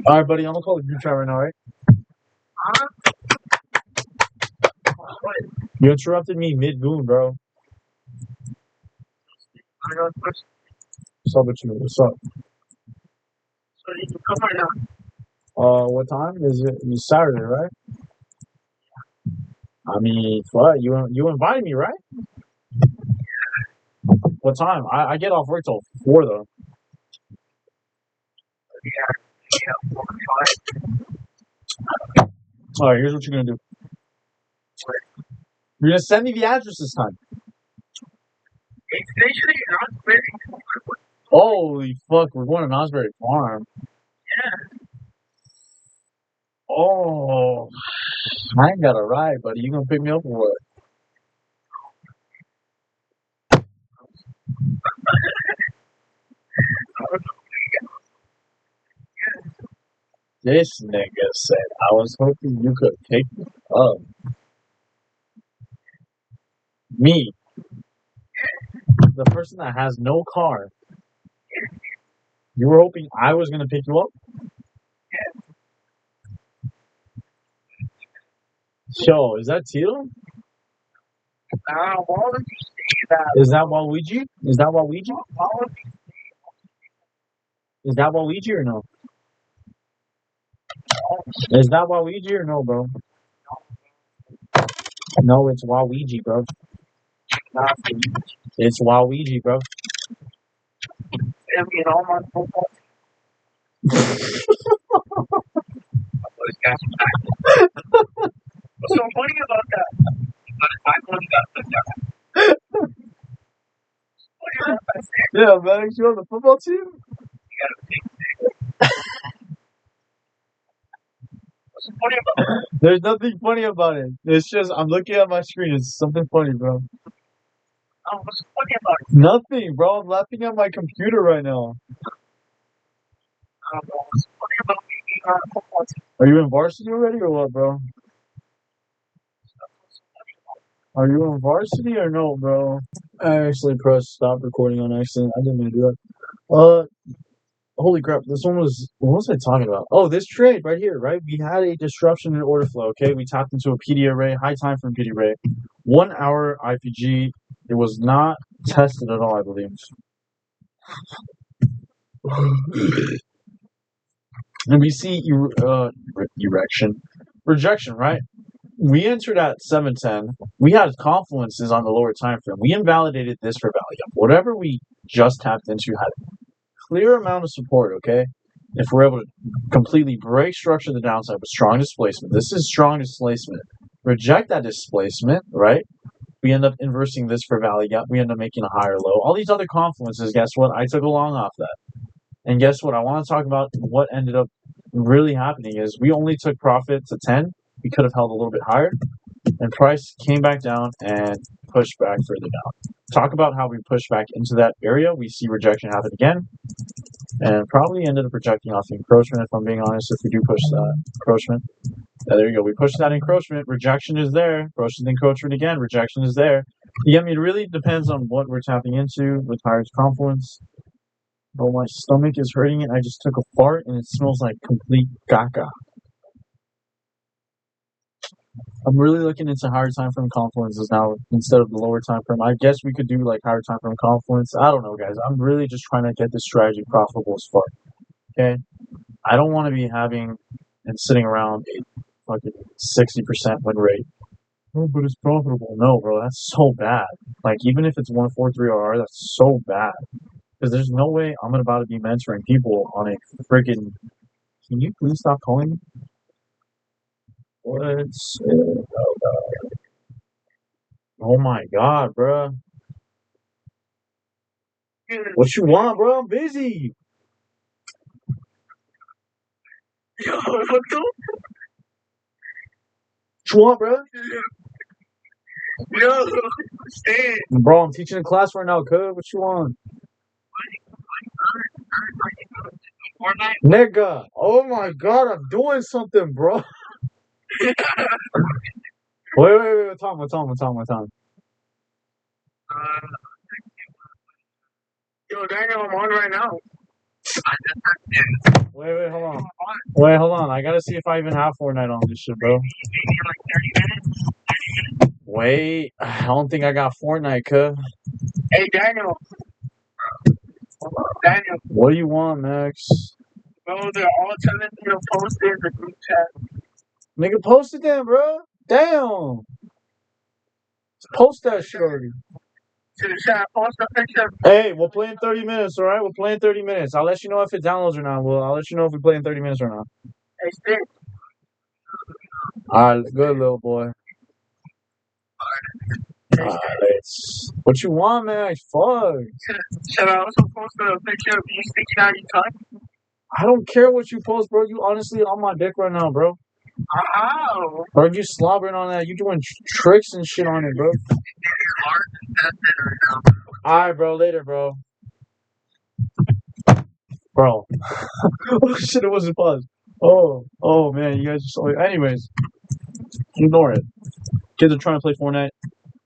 All right, buddy. I'm gonna call the group chat right now. All right. You interrupted me mid goon, bro. What's up with you? What's up? What time is it? It's Saturday, right? I mean, what? You invited me, right? What time? I get off work till 4 though. All right. Here's what you're gonna do. You're gonna send me the address this time. Holy fuck! We're going to Nosberry Farm. Oh, I ain't got a ride, buddy. You gonna pick me up or what? This nigga said, I was hoping you could pick me up. Me, the person that has no car. You were hoping I was gonna pick you up? Yo, is that Tito? Is that Waluigi? Is that Waluigi? Is that Waluigi or no? Is that Waluigi or no, bro? No, it's Waluigi, bro. It's Waluigi, bro. Yeah, man. You on the football team? There's nothing funny about it. It's just I'm looking at my screen. It's something funny, bro. Nothing, bro. I'm laughing at my computer right now. Are you in varsity already or what, bro? Are you in varsity or no, bro? I actually pressed stop recording on accident. I didn't mean to do that. Holy crap! This one was. What was I talking about? Oh, this trade right here, right? We had a disruption in order flow. Okay, we tapped into a PD array, high time from PD array, 1 hour IPG. It was not tested at all, I believe. And we see rejection, right? We entered at 710. We had confluences on the lower time frame. We invalidated this for value. Whatever we just tapped into had a clear amount of support, okay? If we're able to completely break structure the downside with strong displacement. This is strong displacement. Reject that displacement, right? We end up inversing this for value gap. We end up making a higher low. All these other confluences, guess what? I took a long off that. And guess what? I want to talk about what ended up really happening is we only took profit to 10. We could have held a little bit higher. And price came back down and pushed back further down. Talk about how we pushed back into that area. We see rejection happen again. And probably ended up rejecting off the encroachment, if I'm being honest, if we do push that encroachment. Yeah, there you go. We pushed that encroachment. Rejection is there. Push the encroachment again. Rejection is there. Yeah, I mean, it really depends on what we're tapping into with Tire's confluence. But my stomach is hurting it. I just took a fart and it smells like complete caca. I'm really looking into higher time frame confluences now instead of the lower time frame. I guess we could do like higher time frame confluence. I don't know, guys. I'm really just trying to get this strategy profitable as fuck. Okay, I don't want to be having and sitting around a fucking 60% win rate. Oh, but it's profitable. No, bro, that's so bad. Like even if it's 143 RR, that's so bad. Because there's no way I'm about to be mentoring people on a freaking. Can you please stop calling me? What's it? Oh my god, bro. What you want, bro? I'm busy. What you want, bro? Bro, I'm teaching a class right now, cuz. What you want? Nigga. Oh my god, I'm doing something, bro. Wait. What time? Uh, Yo, Daniel, I'm on right now. I just heard you. Wait, hold on. Wait, hold on. I gotta see if I even have Fortnite on this shit, bro. You need like 30 minutes? 30 minutes? Wait, I don't think I got Fortnite, cuz. Hey, Daniel. Daniel. What do you want, Max? Bro, they're all telling me to post it in the group chat. Nigga, post it then, bro. Damn. Post that shit already. Should I post a picture? Hey, we'll play in 30 minutes, all right? We'll play in 30 minutes. I'll let you know if it downloads or not. I'll let you know if we play in 30 minutes or not. Hey, Stick. All right, good little boy. What you want, man? Fuck. Should I also post a picture of you sticking out your tongue? I don't care what you post, bro. You honestly on my dick right now, bro. How? Bro, you slobbering on that. You doing tricks and shit on it, bro. Your heart is tested right now. Alright, bro. Later, bro. Bro. Oh, shit, it wasn't paused. Oh, man. You guys are so... Anyways. Ignore it. Kids are trying to play Fortnite.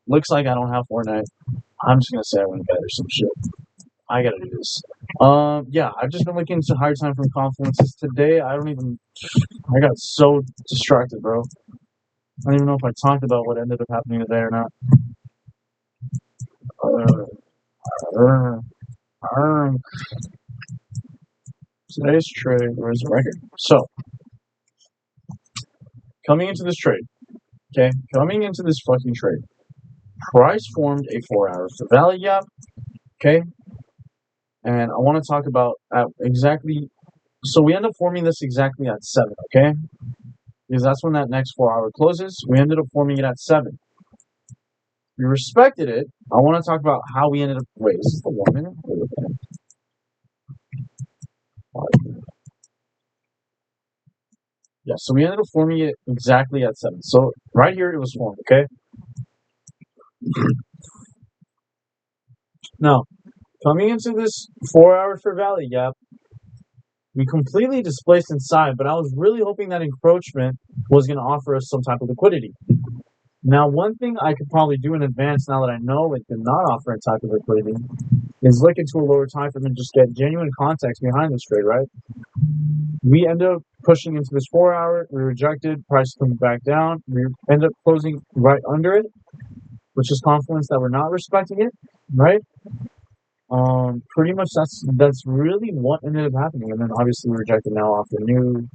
Looks like I don't have Fortnite. I'm just gonna say I went to bed or some shit. I gotta do this. Yeah, I've just been looking into hard time from Confluences today. I got so distracted, bro. I don't even know if I talked about what ended up happening today or not. Today's trade, where's the record? So, coming into this trade, coming into this fucking trade, price formed a 4-hour value gap, okay? And I want to talk about so we end up forming this exactly at 7, okay? Because that's when that next 4-hour closes. We ended up forming it at 7. We respected it. I want to talk about how we ended up. Wait, is this the 1 minute? Yeah, so we ended up forming it exactly at 7. So right here it was formed, okay? Now, coming into this 4-hour fair value gap, we completely displaced inside, but I was really hoping that encroachment was going to offer us some type of liquidity. Now, one thing I could probably do in advance now that I know it did not offer a type of liquidity is look into a lower time frame and just get genuine context behind this trade, right? We end up pushing into this 4-hour, we rejected, price coming back down, we end up closing right under it, which is confluence that we're not respecting it, right? Pretty much that's really what ended up happening, and then obviously we rejected now off the new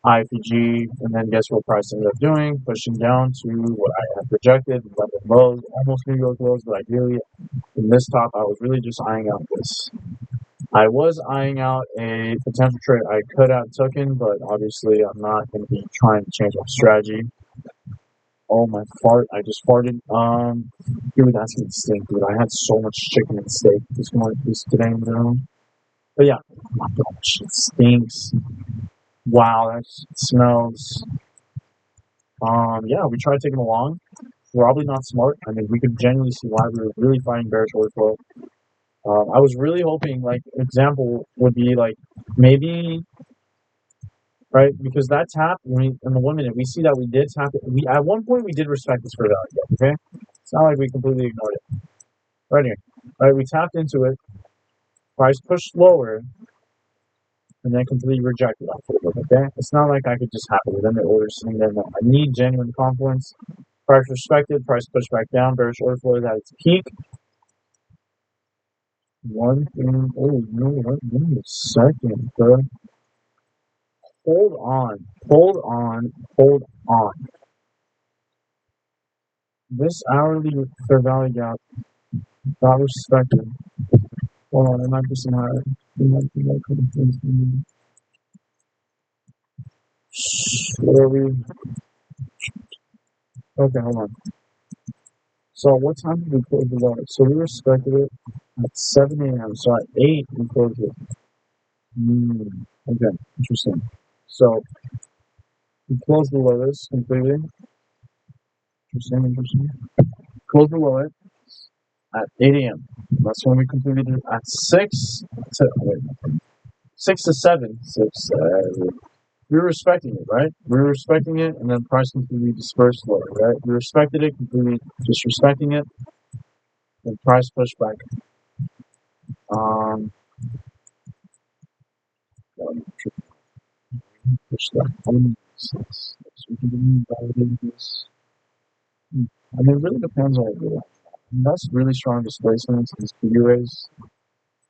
IFEG, and then guess what price ended up doing? Pushing down to what I had projected, London lows, almost New York lows, but ideally in this top, I was really just eyeing out this. I was eyeing out a potential trade I could have taken, but obviously I'm not going to be trying to change my strategy. Oh, my fart. I just farted. Dude, that's going to stink, dude. I had so much chicken and steak today in the room. But yeah, my gosh, it stinks. Wow, that smells. Yeah, we tried taking along. Probably not smart. I mean, we could genuinely see why we were really fighting bearish order flow. I was really hoping, like, example would be like maybe, right? Because that tap, in the 1 minute, we see that we did tap it. At one point we did respect this for value. Okay, it's not like we completely ignored it. Right here, right? We tapped into it. Price pushed lower, and then completely rejected off of it. Okay, it's not like I could just have it within the order sitting there. No, I need genuine confluence. Price respected. Price pushed back down. Bearish order flow is at its peak. One thing. Oh, you know what? Give me a second, bro. Hold on. This hourly fair value gap got respected. Hold on, there might be some higher. Where are we? Okay, hold on. So what time did we close the low? So we respected it at 7 a.m. So at 8 we closed it. Okay, interesting. So we closed below this completely. Interesting. Closed below it at 8 a.m. That's when we completed it at 6 to 7. 6 to 7. we were respecting it, right? We were respecting it, and then price completely dispersed lower, right? We respected it, completely disrespecting it, and price pushed back. Push that. So we can validate this. I mean, it really depends on what you're at. That's really strong displacements in these PE rays.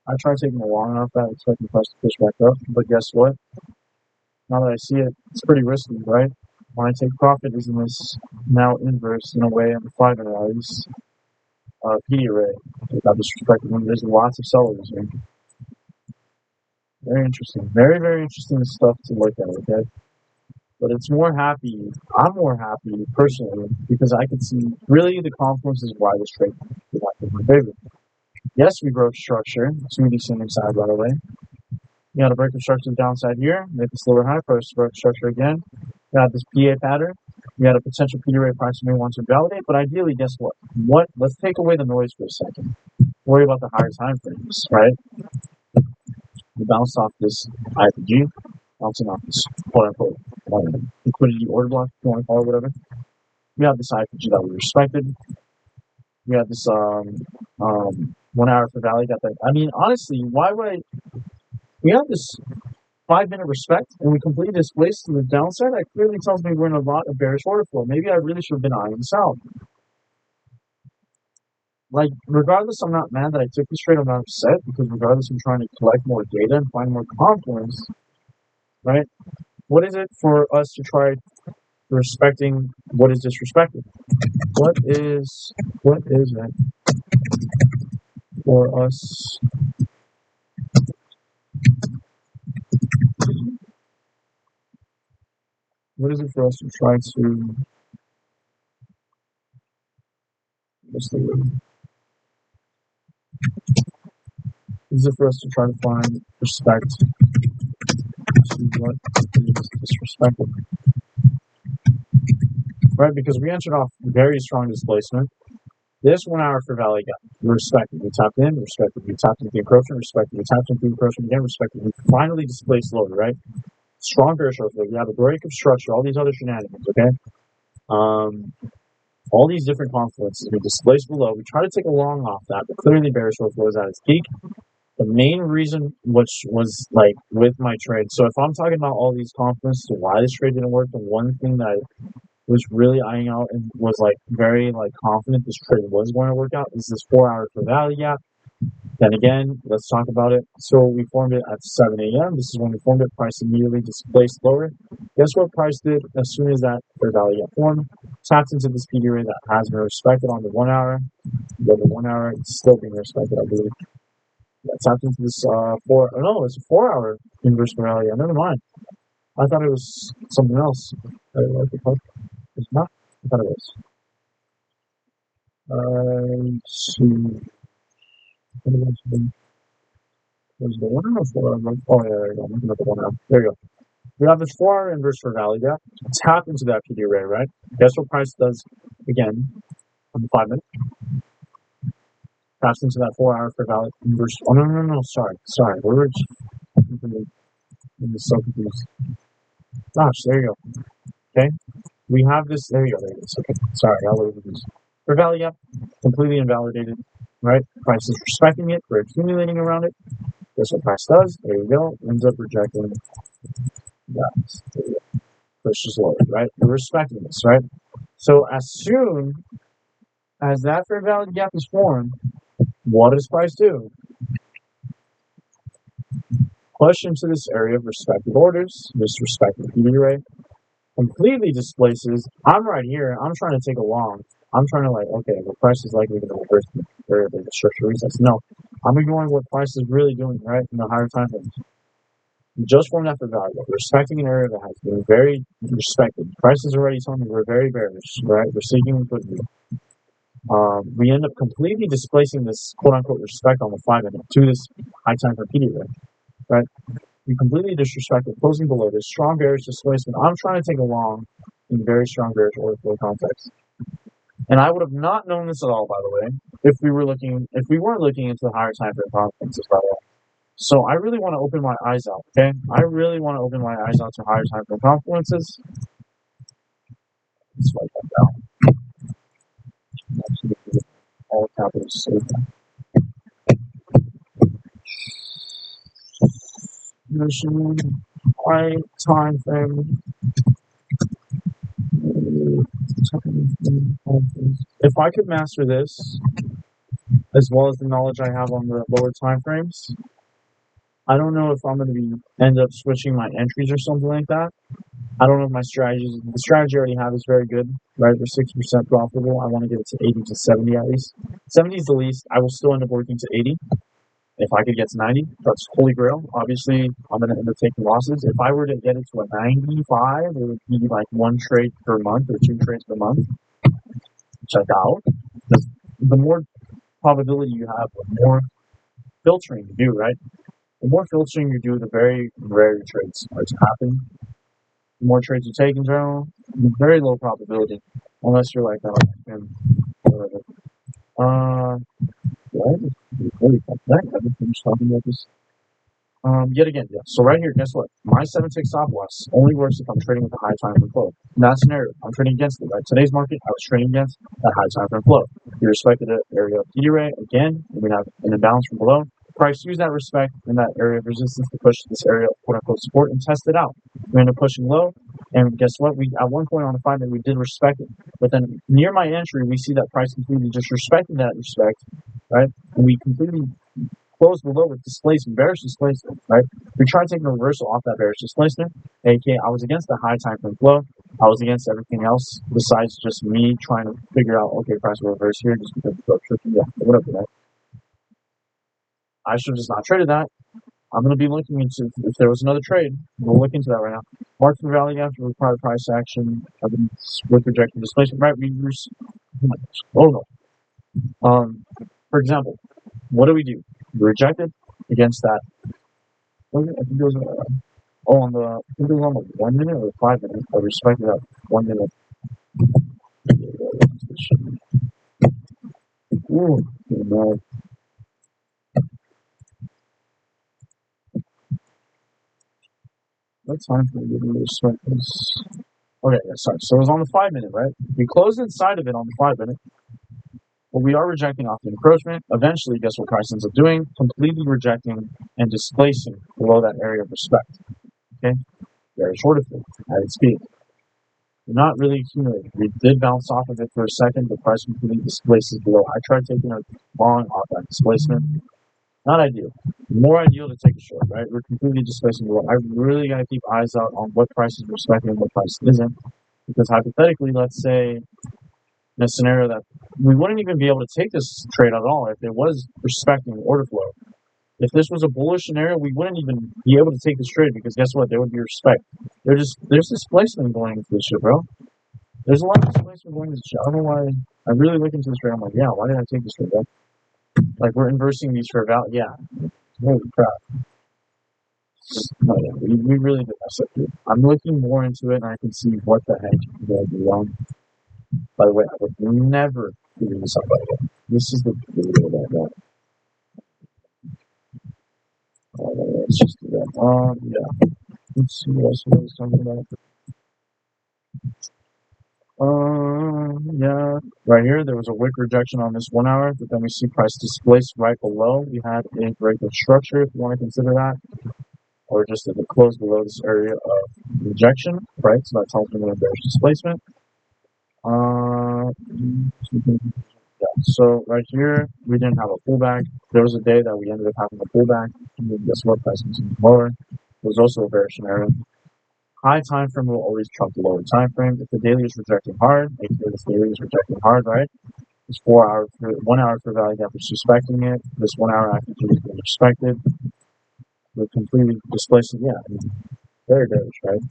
I tried taking a long off that, expecting price to push back up, but guess what? Now that I see it, it's pretty risky, right? When I take profit is in this now inverse in a way on the 5-minute values. PD array. Without disrespecting them, there's lots of sellers here. Very interesting. Very, very interesting stuff to look at, okay? But I'm more happy personally because I can see really the confluence is why this trade is not in my favor. Yes, we broke structure to the same side right away. We had a break of structure to the downside here, make this lower high, first broke structure again. We had this PA pattern. We had a potential PD rate price we may want to validate, but ideally, guess what? Let's take away the noise for a second. Worry about the higher time frames, right? We bounced off this IPG, bouncing off this quote unquote liquidity order block, if you want to call it whatever. We have this IPG that we respected. We had this 1 hour for value. Got that. I mean, honestly, why would I? We have this 5-minute respect, and we completely displaced to the downside. That clearly tells me we're in a lot of bearish order flow. Maybe I really should have been eyeing this out. Like, regardless, I'm not mad that I took this trade. I'm not upset because regardless, I'm trying to collect more data and find more confluence. Right? What is it for us to try respecting what is disrespected? What is it for us? What is it for us to try to? What's the word? Is it for us to try to find respect to what is disrespected? Right, because we entered off very strong displacement. This 1 hour for value gap, we respected. We tapped in, respected. We tapped into the encroachment, respected. We tapped into the encroachment again, respected. We finally displaced lower, right? Strong bearish order flow. We have a break of structure, all these other shenanigans, okay? All these different confluences. We displaced below. We try to take a long off that, but clearly bearish order flow is at its peak. The main reason, which was like with my trade, so if I'm talking about all these confluences, why this trade didn't work, the one thing that I was really eyeing out and was like very like confident this trade was going to work out is this 4 hour for value gap. Then again, let's talk about it. So we formed it at 7 a.m. This is when we formed it. Price immediately displaced lower. Guess what price did as soon as that fair value gap formed? Tapped into this PD rate that has been respected on the 1 hour. But the 1 hour it's still being respected, I believe. Yeah, tapped into this it's a 4 hour inverse for value. Never mind. I thought it was something else. It's not. I thought it was. Let's see. Was the 1 hour 4 hour? Oh, yeah, there you go. I'm looking at the 1 hour. There you go. We have this 4 hour inverse for value gap. Tap into that PD array, right? Guess what price does again on the 5 minute? Taps into that 4 hour for value inverse. Oh, no. Sorry. We're so confused. Gosh, there you go. Okay. We have this. There you go. There it is. Okay. Sorry, I was confused. For value gap, completely invalidated, right? Price is respecting it. We're accumulating around it. Guess what price does? There you go. Ends up rejecting that. Pushes lower, right? We're respecting this, right? So as soon as that fair value gap is formed, what does price do? Push into this area of respected orders, this respected PD rate, completely displaces. I'm right here. I'm trying to take a long. I'm trying to okay, the price is likely going to reverse the area of the structure resets. No, I'm ignoring what price is really doing, right, in the higher time frames. We just formed that for value. We're respecting an area that has been very respected. Price is already telling me we're very bearish, right? We're seeking liquidity. We end up completely displacing this quote-unquote respect on the 5 minute to this high time for PD rate, right? We completely disrespected closing below this strong bearish displacement. I'm trying to take a long in very strong bearish order flow context. And I would have not known this at all, by the way, if we weren't looking into the higher time frame confluences, by the way. So I really want to open my eyes out, okay? I really want to open my eyes out to higher time frame confluences. Let's write that down. Absolutely. All capitals. Mission, high time frame. If I could master this, as well as the knowledge I have on the lower time frames, I don't know if I'm going to end up switching my entries or something like that. I don't know if my strategies. The strategy I already have is very good, right? They're 60% profitable. I want to get it to 80 to 70 at least. 70 is the least. I will still end up working to 80. If I could get to 90, that's holy grail. Obviously, I'm going to end up taking losses. If I were to get it to a 95, it would be like one trade per month or two trades per month, which I doubt. Because the more probability you have, the more filtering you do, right? The more filtering you do, the very rare trades are to happen. The more trades you take in general, very low probability, unless you're like, whatever. What? Holy fuck, did I ever finish talking about this? Yet again, yeah. So right here, guess what? My 7-tick stop loss only works if I'm trading with a high time frame flow. In that scenario, I'm trading against it, right? Today's market, I was trading against that high time frame flow. We respected the area of PD ray again. We have an imbalance from below. Price used that respect in that area of resistance to push this area of quote unquote support and test it out. We ended up pushing low, and guess what? We at one point on the 5 minute we did respect it, but then near my entry we see that price completely disrespecting that respect, right? And we completely close below with displacement, bearish displacement, right? We tried taking a reversal off that bearish displacement, aka I was against the high time frame flow. I was against everything else besides just me trying to figure out, okay, price will reverse here just because it's tricky, yeah, whatever, right? I should have just not traded that. I'm going to be looking into if there was another trade. We'll look into that right now. Market for value after required price action with rejecting displacement, right? Oh no. For example, what do? We rejected against that. I think it was on the 1 minute or 5 minutes. I respected that 1 minute. Ooh, no. What time for you to respect this? Okay, yeah, sorry. So it was on the 5 minute, right? We closed inside of it on the 5 minute. But we are rejecting off the encroachment. Eventually, guess what price ends up doing? Completely rejecting and displacing below that area of respect. Okay? Very short of it at its peak. We're not really accumulating. We did bounce off of it for a second, but price completely displaces below. I tried taking a long off that displacement. Not ideal. More ideal to take a short, right? We're completely displacing below. I really got to keep eyes out on what price is respecting and what price isn't. Because hypothetically, let's say in a scenario that we wouldn't even be able to take this trade at all if it was respecting order flow. If this was a bullish scenario, we wouldn't even be able to take this trade because guess what? There would be respect. There's displacement going into this shit, bro. There's a lot of displacement going into this shit. I don't know why. I really look into this trade. I'm like, yeah, why did I take this trade, bro? Like we're inversing these for value. Yeah. Holy crap. No, yeah, we really did mess up, dude. I'm looking more into it and I can see what the heck will be wrong. By the way, I would never figure this out. By the way, this is the video that I got. Let's just do that. Yeah. Let's see what else I was talking about. Yeah. Right here, there was a wick rejection on this 1 hour, but then we see price displaced right below. We had a break of structure, if you want to consider that, or just if it closed below this area of rejection, right? So that tells me that there's displacement. Yeah, so right here, we didn't have a pullback. There was a day that we ended up having a pullback. And then guess what? Price continued lower. It was also a bearish scenario. High time frame will always trump the lower time frame. If the daily is rejecting hard, aka this daily is rejecting hard, right? This 4 hour, 1 hour for value gap is respecting it. This 1 hour after is being respected. We're completely displacing. Yeah, I mean, very bearish, right?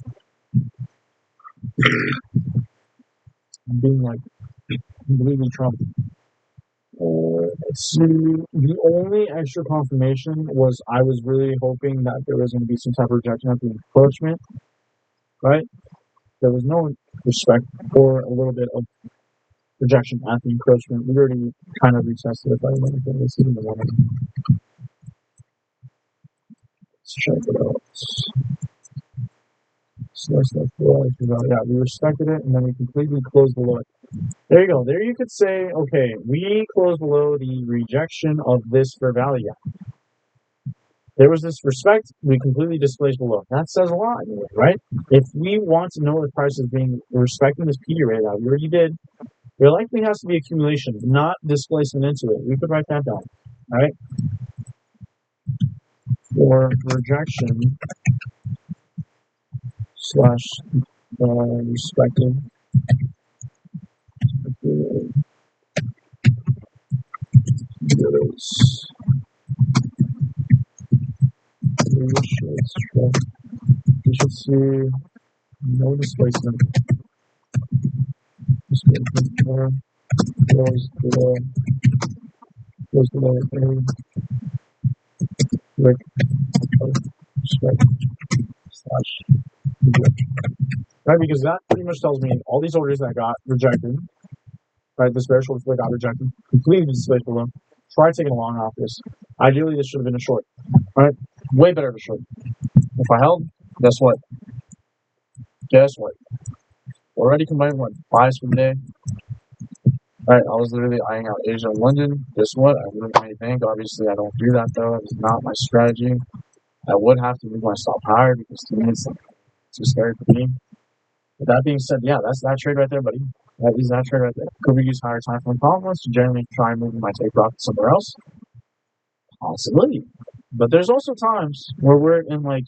I'm being like completely Trump. Let's see. The only extra confirmation was I was really hoping that there was going to be some type of rejection at the encroachment, right? There was no respect or a little bit of rejection at the encroachment. We already kind of retested it by the way. Let's see the one. Let's check it out. Yeah, we respected it, and then we completely closed below it. There you go. There you could say, okay, we closed below the rejection of this fair value. There was this respect, we completely displaced below. That says a lot, anyway, right? If we want to know the price is being respecting this PD rate that we already did, there likely has to be accumulation, not displacement into it. We could write that down, all right? For rejection slash respecting we should see no displacement. Displacement for goes below a with respect slash rejection. Right, because that pretty much tells me all these orders that got rejected, right? This bearish order that got rejected, completely displaced below. Try taking a long off this. Ideally, this should have been a short. Right? Way better of a short. If I held, guess what? Guess what? Already combined one. Buys for the day. Alright, I was literally eyeing out Asia and London. Guess what? I wouldn't make bank. Obviously, I don't do that though. It's not my strategy. I would have to move my stop higher because to me it's too scary for me. With that being said, yeah, that's that trade right there, buddy. That is that trade right there. Could we use higher time frame confidence to generally try moving my take profit somewhere else? Possibly. But there's also times where we're in like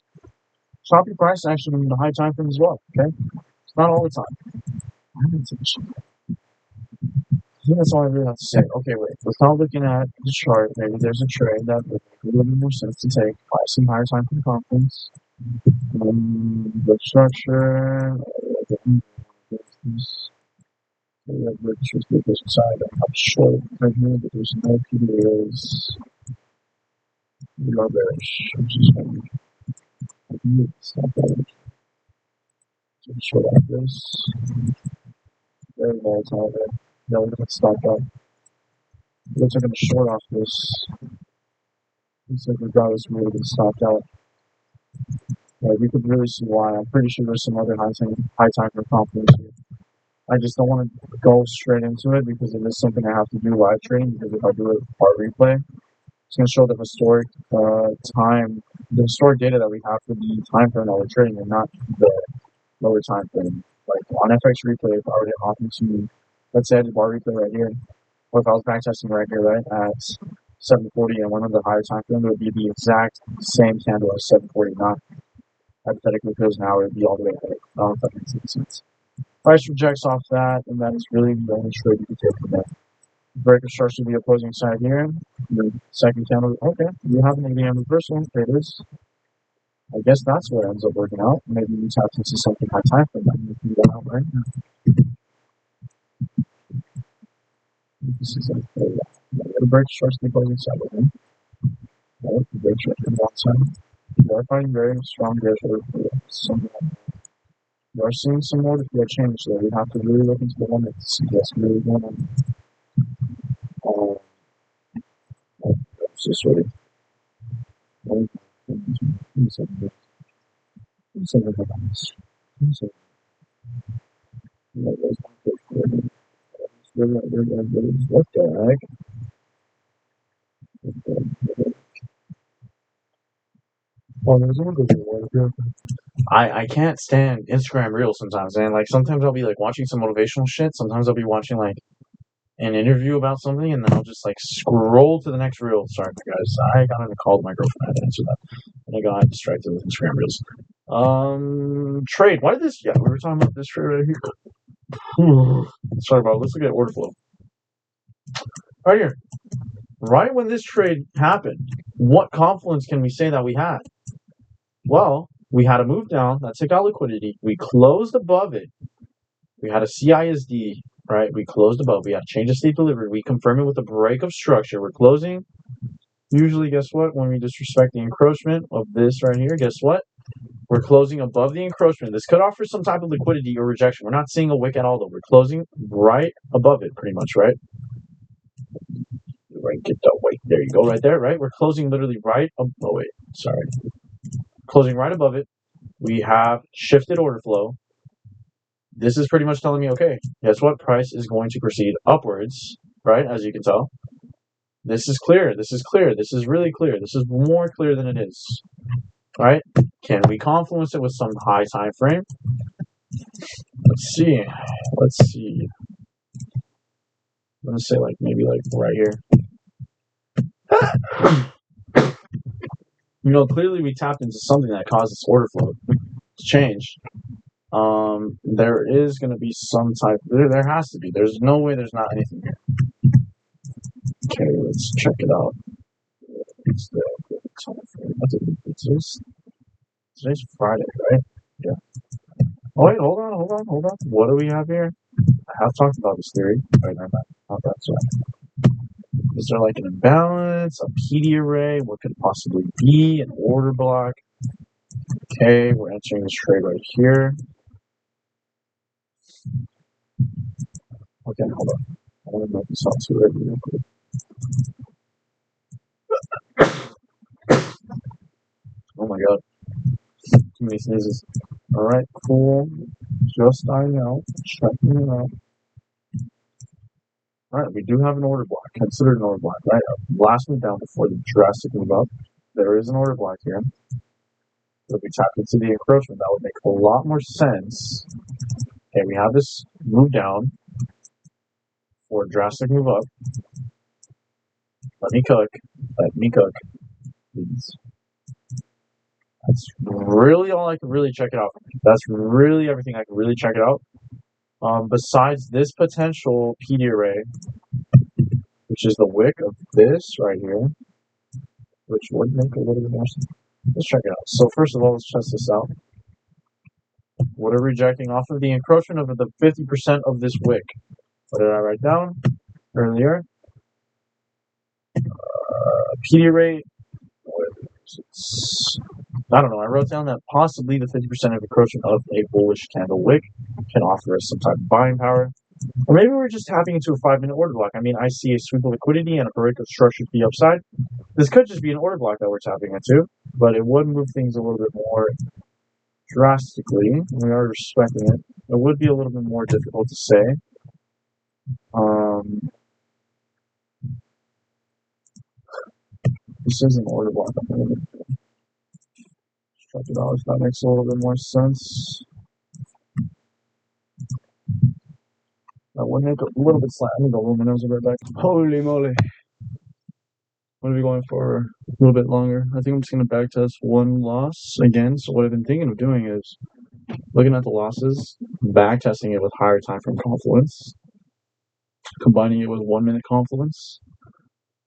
choppy price action in the high time frame as well. Okay? It's not all the time. I think that's all I really have to say. Okay, wait. Without looking at the chart, maybe there's a trade that would make a little bit more sense to take. Buy some higher time frame confidence. The structure. The side. I'm short right here, but there's no PDAs. We are bearish. I'm just going to stop that. So short like this. Very volatile there. No, we're going to stop that. Looks like I'm short off this. Looks like regardless, we're going to get stopped out. Like, we could really see why. I'm pretty sure there's some other high time for confidence here. I just don't want to go straight into it because it is something I have to do live trading. Because if I do it part replay, it's going to show the historic the historic data that we have for the time frame that we're trading, and not the lower time frame. Like on FX replay, if I were to hop into, let's say I did bar replay right here, or if I was backtesting right here, right at 740 and one of the higher time frame, it would be the exact same candle as 740, not hypothetically because now it would be all the way ahead. I don't know if that makes any sense. Price rejects off that, and that is really the only trade you can take from that. Breaker starts to the opposing side here. The second candle, okay, you have an ADM reversal. There it is. I guess that's what ends up working out. Maybe you tap into something high time frame that you can go out right now. This is like the break starts to the opposing side with him. The break starts to the one side. You are finding very strong bearish order for something like that. You are seeing some more to feel change there. We have to really look into the one that suggests really going on. Just sort of what the heck? I can't stand Instagram Reels sometimes, and like sometimes I'll be like watching some motivational shit. Sometimes I'll be watching like an interview about something, and then I'll just like scroll to the next reel. Sorry, guys, I got on a call with my girlfriend. I had to answer that, and I got distracted with Instagram Reels. Trade. Why did this? Yeah, we were talking about this trade right here. Sorry about it. Let's look at order flow. Right here. Right when this trade happened, what confluence can we say that we had? Well, we had a move down that took out liquidity. We closed above it. We had a CISD, right? We closed above. We had a change of state delivery. We confirm it with a break of structure. We're closing. Usually, guess what? When we disrespect the encroachment of this right here, guess what? We're closing above the encroachment. This could offer some type of liquidity or rejection. We're not seeing a wick at all, though. We're closing right above it, pretty much, right? Right, get the weight. There you go, right there, right? We're closing literally right. Oh, wait, sorry. closing right above it. We have shifted order flow. This is pretty much telling me, okay, guess what? Price is going to proceed upwards, right? As you can tell. This is clear. This is clear. This is really clear. This is more clear than it is. All right? Can we confluence it with some high time frame? Let's see. Let's see. I'm gonna say maybe right here. Clearly we tapped into something that caused this order flow to change. There is going to be some type. There has to be. There's no way there's not anything here. Okay, let's check it out. It's the time frame. Today's Friday, right? Yeah. Oh wait, hold on. What do we have here? I have talked about this theory. Wait, no, not that. Sorry. Is there an imbalance, a PD array? What could it possibly be? An order block? Okay, we're entering this trade right here. Okay, hold on. I want to make this out too real quick. Oh my god. Too many sneezes. Alright, cool. Just starting out. Checking it out. Alright, we do have an order block. Considered an order block, right? Last move down before the drastic move up. There is an order block here. If we tap into the encroachment, that would make a lot more sense. Okay, we have this move down for a drastic move up. Let me cook, please. That's really all I can really check it out. That's really everything I can really check it out. Besides this potential PD array, which is the wick of this right here, which would make a little bit more sense. Let's check it out. So first of all, let's test this out. What are we rejecting off of the encroachment of the 50% of this wick? What did I write down earlier? PD array. I don't know. I wrote down that possibly the 50% of encroachment of a bullish candle wick can offer us some type of buying power. Or maybe we're just tapping into a 5-minute order block. I mean, I see a sweep of liquidity and a break of structure to the upside. This could just be an order block that we're tapping into, but it would move things a little bit more drastically. We are respecting it. It would be a little bit more difficult to say. This is an order block. Check it out if that makes a little bit more sense. That would make a little bit slant. I need to roll my nose right back. Holy moly. I'm going to be going for a little bit longer. I think I'm just going to back test one loss again. So what I've been thinking of doing is looking at the losses, back testing it with higher time frame confluence, combining it with 1-minute confluence,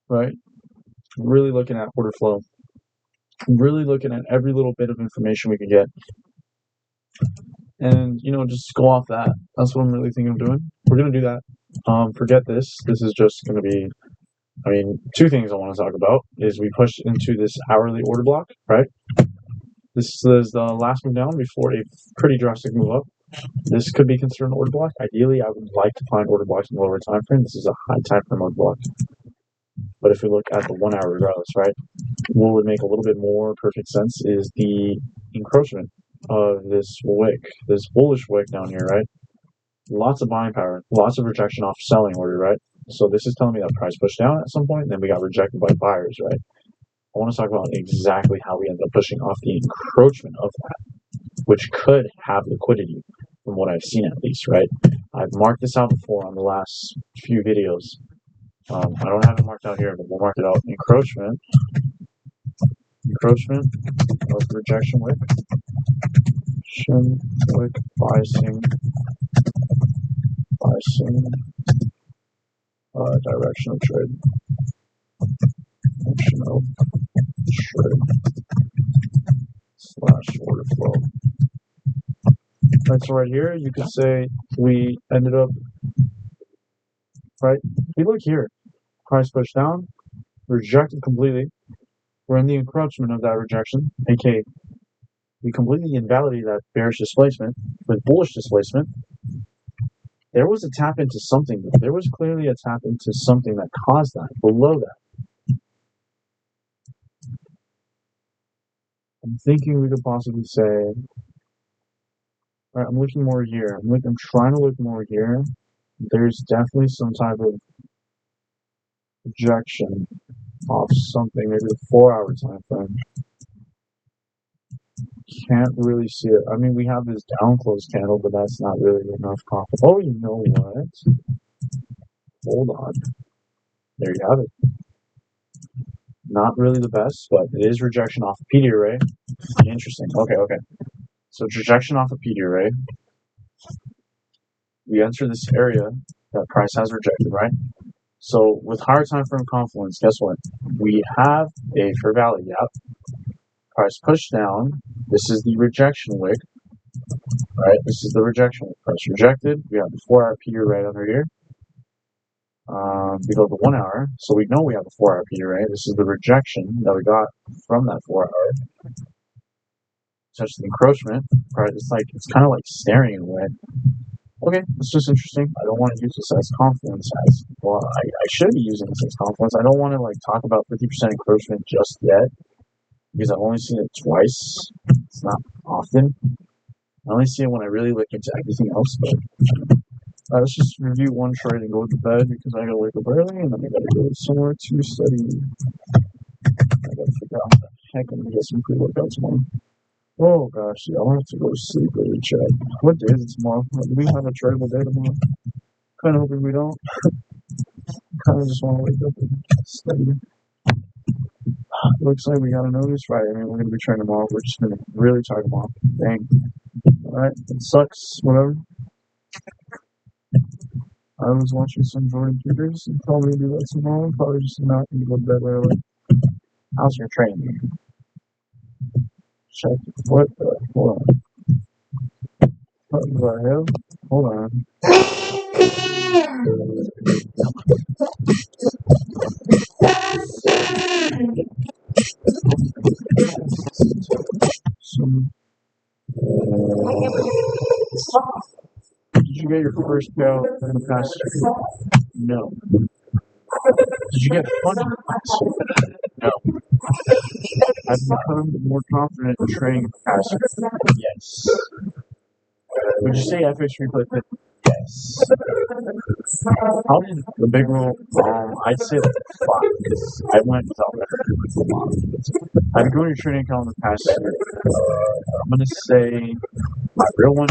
right? Really looking at order flow. Really looking at every little bit of information we can get. And, just go off that. That's what I'm really thinking of doing. We're going to do that. Forget this. This is just going to be, two things I want to talk about is we push into this hourly order block, right? This is the last move down before a pretty drastic move up. This could be considered an order block. Ideally, I would like to find order blocks in the lower time frame. This is a high time frame order block. But if we look at the 1 hour regardless, right? What would make a little bit more perfect sense is the encroachment of this wick, this bullish wick down here, right? Lots of buying power, lots of rejection off selling order, right? So this is telling me that price pushed down at some point, and then we got rejected by buyers, right? I want to talk about exactly how we ended up pushing off the encroachment of that, which could have liquidity from what I've seen at least, right? I've marked this out before on the last few videos. I don't have it marked out here, but we'll mark it out. Encroachment of rejection wick. Wick biasing, direction of trade. Direction of trade / order flow. Right, so right here, you could say we ended up, right? We look here, price pushed down, rejected completely. We're in the encroachment of that rejection, aka we completely invalidated that bearish displacement with bullish displacement. There was a tap into something. There was clearly a tap into something that caused that, below that. I'm thinking we could possibly say, all right, I'm looking more here. I'm trying to look more here. There's definitely some type of projection off something, maybe the 4-hour time frame. Can't really see it. I mean, we have this down close candle, but that's not really enough confidence. Oh, you know what? Hold on. There you have it. Not really the best, but it is rejection off a PD array. Interesting. Okay. So rejection off a PD array. We enter this area that price has rejected, right? So with higher time frame confluence, guess what? We have a fair value gap. Price pushed down. This is the rejection wick, right? This is the rejection wick. Price rejected. We have the 4-hour PD array under here. We go to 1 hour, so we know we have a 4-hour PD array. This is the rejection that we got from that 4-hour. Touch the encroachment, right? It's kind of like staring in a way. Okay, it's just interesting. I don't want to use this as confluence as well. I should be using this as confluence. I don't want to talk about 50% encroachment just yet because I've only seen it twice. It's not often. I only see it when I really look into everything else. But let's just review one trade and go to bed because I gotta wake up early and then I gotta go somewhere to study. I gotta figure out how the heck I'm gonna get some pre-workout tomorrow. Oh gosh, yeah, I'll have to go to sleep early, Chad. What day is it tomorrow? Do we have a tradable day tomorrow? Kind of hoping we don't. Kind of just want to wake up and study. Looks like we got a notice, right? I mean, we're gonna be trading tomorrow. We're just gonna really try tomorrow. Dang. Alright, it sucks, whatever. I was watching some Jordan Peters and probably do that tomorrow. Probably just not gonna go to bed early. How's your training? Check. What the? Hold on. What the hell? Hold on. Did you get your first payout in the past year? No. Did you get funded in the past year? No. I've become more confident in trading in the past year. Yes. Would you say FX replay fit? Yes. How did the big roll? I'd say 5. I went without record. I've grown your trading account in the past year. I'm gonna say my real one.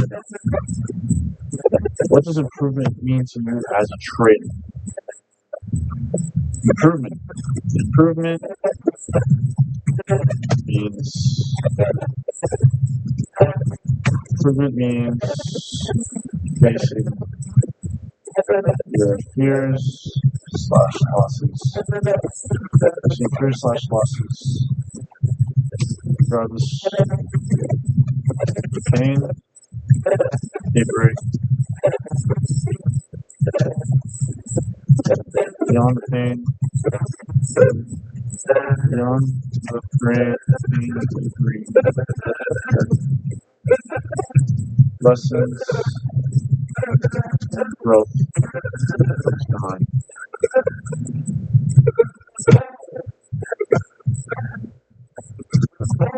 What does improvement mean to you as a trader? Improvement means basically your fears / losses. Your fears / losses. Regardless of pain, daybreak, beyond the pain, beyond the pain, daybreak. Lessons, growth, behind.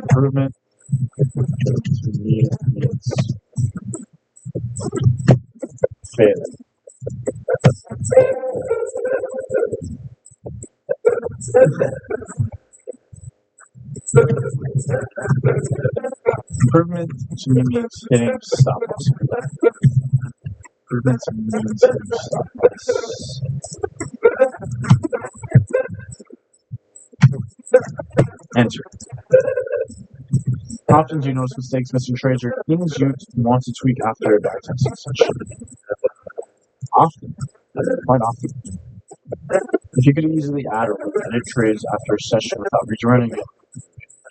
Improvement to me means failing. Improvement to me means hitting stop loss. Improvement to me means hitting stop loss. Enter. How often do you notice mistakes, missing trades, or things you want to tweak after a backtesting session? Often. Quite often. If you could easily add or edit trades after a session without rerunning it,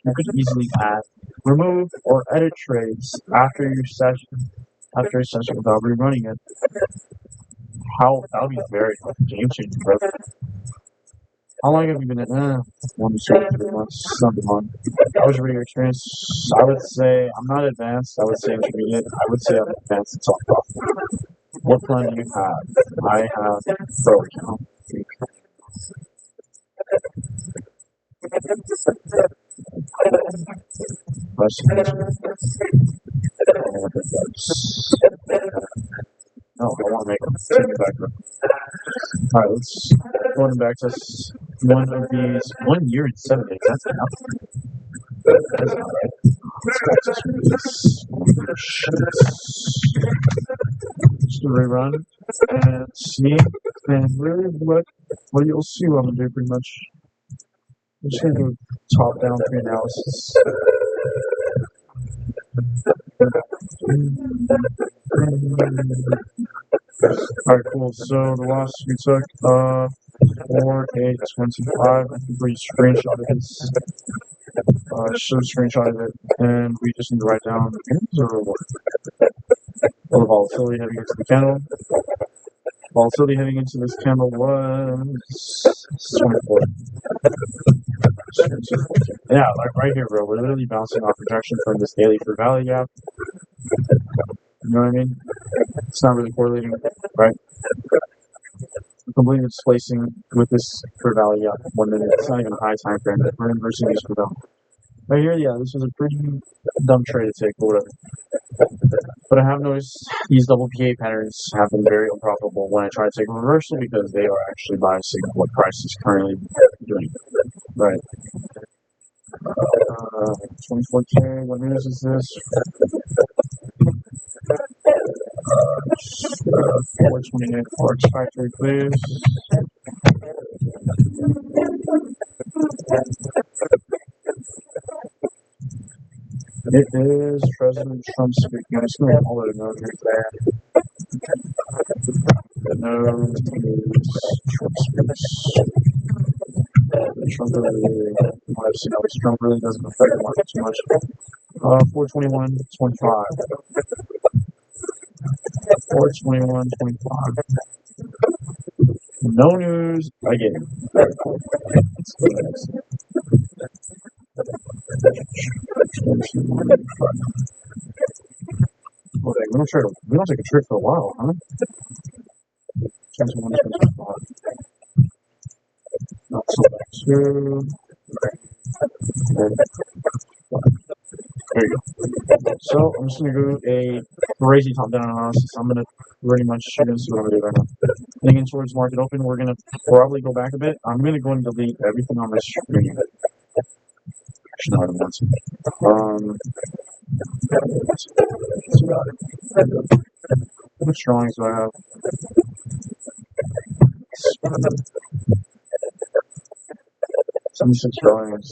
you could easily add, remove, or edit trades after a session without rerunning it. That would be very game changing, bro. How long have you been in? 1 to 3 months, something long. How was your reading experience? I would say I'm not advanced. I would say intermediate. I would say I'm advanced in top profit. What plan do you have? I have pro account. No, I want to make a back. Alright, let's go ahead and back test one of these 1 year and 7 days. That's enough. That's not right. Let's back test just a rerun and see. And really what you'll see what I'm gonna do pretty much. I'm just gonna do top down pre-analysis. Alright, cool. So the loss we took 4-8-25. I think we screenshotted this. Should have screenshotted it, and we just need to write down the pins or what? Or the volatility heading into the candle. Volatility heading into this candle was 24. Yeah, like right here, bro. We're literally bouncing off rejection from this daily for value gap. You know what I mean? It's not really correlating, right? We're completely displacing with this for value gap 1 minute. It's not even a high time frame. We're inversing these for value. Right here, yeah, this was a pretty dumb trade to take, or whatever. But I have noticed these double PA patterns have been very unprofitable when I try to take a reversal because they are actually biasing what price is currently doing. Right. 24K, what news is this? 428 Forex Factory, please. It is President Trump speaking. I'm just going to call it a note right there. The note is Trump speaks. Trump really, I've seen how Trump really doesn't affect the market too much. 421.25. 421.25. No news again. Let's go next. Okay, we don't take a trip for a while, huh? 21.25. Not so back to. There you go. So I'm just gonna do a crazy top-down analysis. I'm gonna pretty much see what I'm gonna do right now. Heading in towards market open, we're gonna probably go back a bit. I'm gonna go and delete everything on my screen. Actually, no, I don't want to. How much drawings do I have? 76 drawings.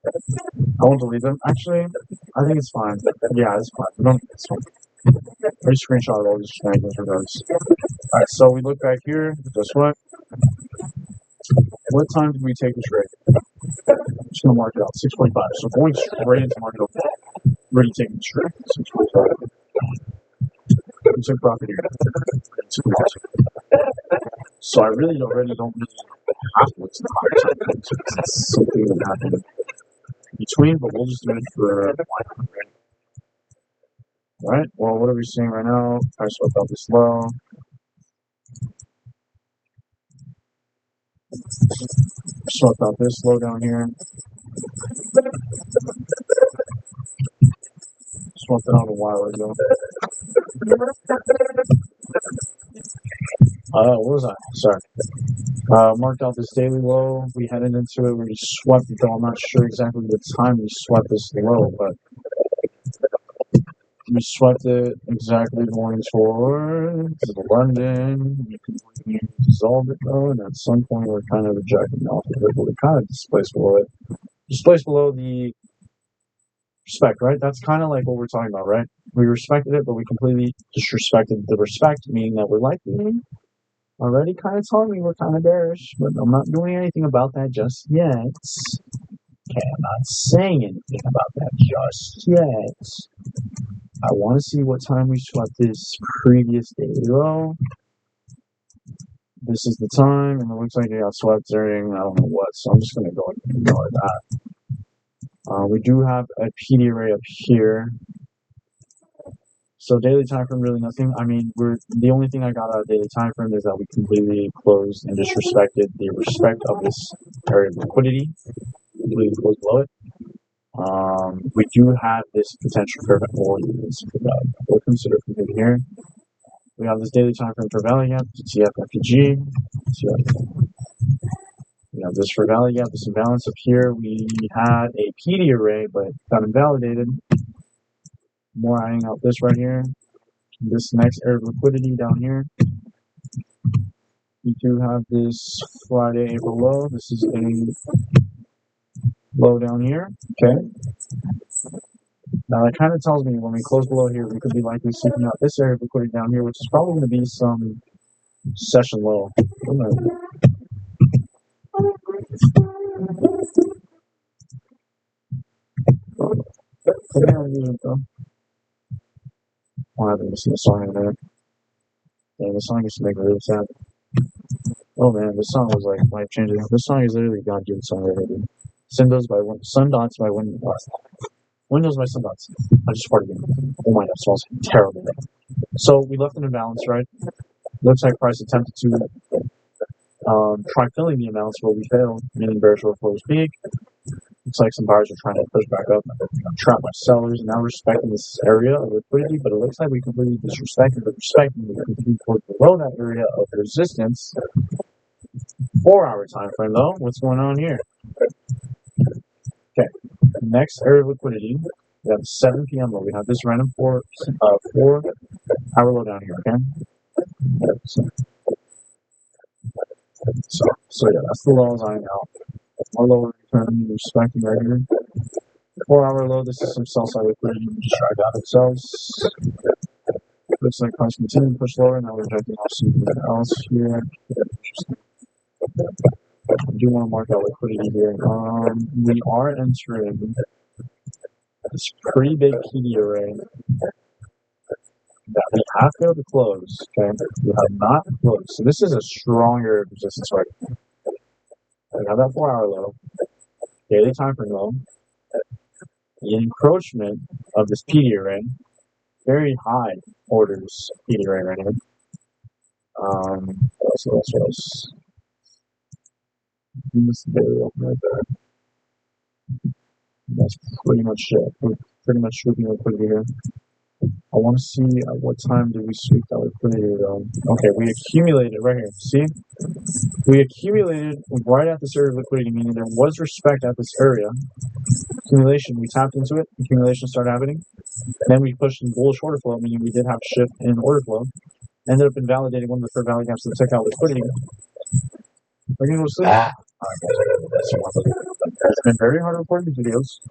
I won't delete them. Actually, I think it's fine. Yeah, it's fine. It's fine. I just screenshot all these shenanigans regardless. Alright, so we look back here. Guess what? What time did we take the trade? I'm just going to mark it out. 6:45. So going straight into market open. Already taking the trade. 6:45. We took profit here. So I really don't have to look to the higher time frames because that's something that happened between, but we'll just do it for Alright, well, what are we seeing right now? I swept out this low. Swept out this low down here. Swept it out a while ago. What was I? Sorry. Marked out this daily low. We headed into it. We swept it, though. I'm not sure exactly the time we swept this low, but we swept it exactly going towards London. We completely dissolved it, though, and at some point we're kind of rejecting off of it, but we kind of displaced below it. Displaced below the respect, right? That's kind of like what we're talking about, right? We respected it, but we completely disrespected the respect, meaning that we're likely already kind of telling me we're kind of bearish, but I'm not doing anything about that just yet. Okay, I'm not saying anything about that just yet. I want to see what time we swept this previous daily low. This is the time, and it looks like it got swept during I don't know what, so I'm just going to go and ignore that. We do have a PD array up here. So daily time frame, really nothing. I mean, the only thing I got out of daily time frame is that we completely closed and disrespected the respect of this area of liquidity. Completely closed below it. We do have this potential for we'll consider from here. We have this daily time frame for value gap, TF, we have this for value gap, this imbalance up here. We had a PD array, but got invalidated. More eyeing out this right here. This next area of liquidity down here. We do have this Friday, April low. This is a low down here. Okay. Now that kind of tells me when we close below here, we could be likely seeking out this area of liquidity down here, which is probably going to be some session low. What happened to the song in there? Yeah, the song used to make me really sad. Oh man, this song was like life changing. This song is literally God given song already. Sundots by Windows by Sundots. I just farted again. Oh my god, it smells terrible. So we left an imbalance, right? Looks like price attempted to try filling the imbalance, but we failed, meaning bearish overflow was peak. Looks like some buyers are trying to push back up, trap my sellers, and now respecting this area of liquidity, but it looks like we completely disrespected the respecting we completely below that area of resistance. 4-hour time frame though. What's going on here? Okay. Next area of liquidity. We have 7 p.m. low. We have this random 4-hour low down here, okay? So yeah, that's the lows eyeing out. More lower return respecting right here. 4-hour low, this is some sell side liquidity. We just tried out themselves. Looks like price continuing to push lower. Now we're rejecting off something else here. I do want to mark out liquidity here. We are entering this pretty big PD array that we have to be able to close. Okay, we have not closed. So this is a strong area of resistance right now. We have that 4-hour low, daily time frame low, the encroachment of this PD array, very high orders PD array right here. What else? This daily open right there. That's pretty much it. We're pretty much sweeping liquidity here. I want to see at what time did we sweep that liquidity though. Okay, we accumulated right here. See? We accumulated right at this area of liquidity, meaning there was respect at this area. Accumulation, we tapped into it. Accumulation started happening. Then we pushed in bullish order flow, meaning we did have a shift in order flow. Ended up invalidating one of the fair value gaps that took out liquidity. We're going to go sleep. It's been very hard to record these videos.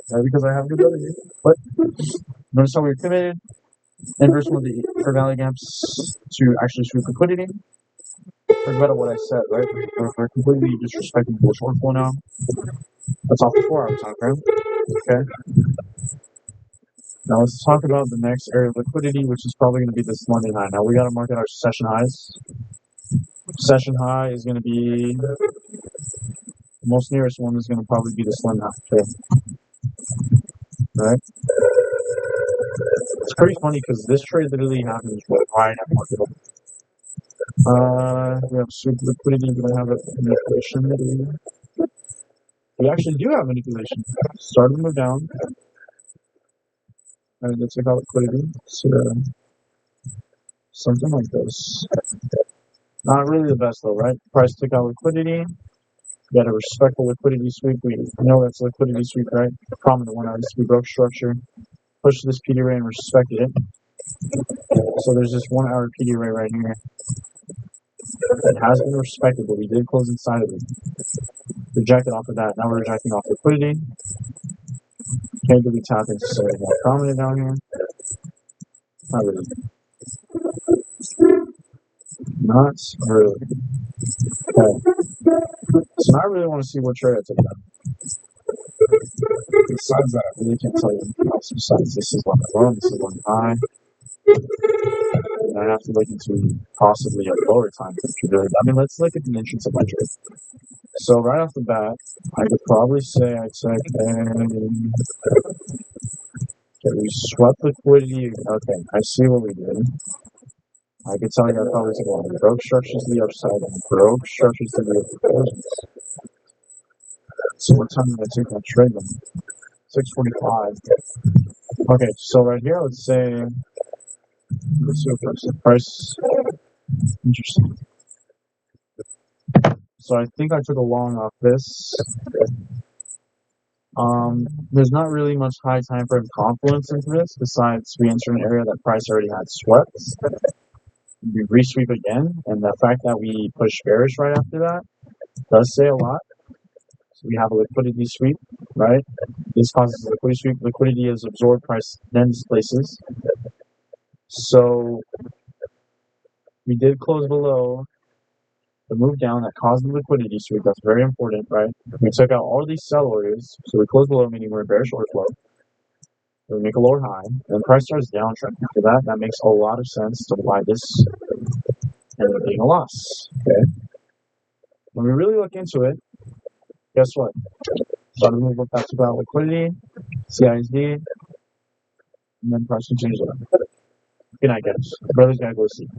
Because I have a good brother here. But notice how we accumulated. Inverse one of the fair value gaps to actually sweep liquidity. Forget about what I said, right? We're completely disrespecting bullish order flow now. That's off the 4-hour time frame. Okay. Now let's talk about the next area of liquidity, which is probably going to be this London high. Now we got to mark out our session highs. Session high is going to be the most nearest one is going to probably be this London high. Okay. Right? It's pretty funny because this trade literally happens right at market open. We have super liquidity. We don't have a manipulation. We actually do have manipulation. Started to move down. And let's check out liquidity. So, something like this. Not really the best though, right? Price took out liquidity. We got a respectful liquidity sweep. We know that's a liquidity sweep, right? Prominent one. We broke structure. Pushed this PD array and respected it. So there's this 1-hour PD array right here. It has been respected, but we did close inside of it. Rejected off of that. Now we're rejecting off liquidity. Okay, do we tap into something more prominent down here? Not really. Not really. Okay. So now I really want to see what trade I took down. Besides that, I really can't tell you anything else. Besides, this is one low, this is one high. And I have to look into possibly a lower time frame. I mean, let's look at the entrance of my trade. So right off the bat, I could probably say I took okay, we swept liquidity. Okay, I see what we did. I could tell you I probably took one. Broke structures to the upside and broke structures to the upside. So what time did I take that trade then? 645. Okay, so right here, let's see what the price. Interesting. So I think I took a long off this. There's not really much high time frame confluence into this, besides we enter an area that price already had swept. We resweep again, and the fact that we push bearish right after that does say a lot. So we have a liquidity sweep, right? This causes a liquidity sweep. Liquidity is absorbed, price then displaces. So we did close below the move down that caused the liquidity sweep. That's very important, right? We took out all of these sell orders, so we closed below, meaning we're in bearish order flow. We make a lower high, and price starts downtrending. After that, that makes a lot of sense to why this ended up being a loss. Okay. When we really look into it, guess what? Started to move up back to about liquidity, CISD, and then price continues up. Good night, guys. Brothers gotta go to sleep.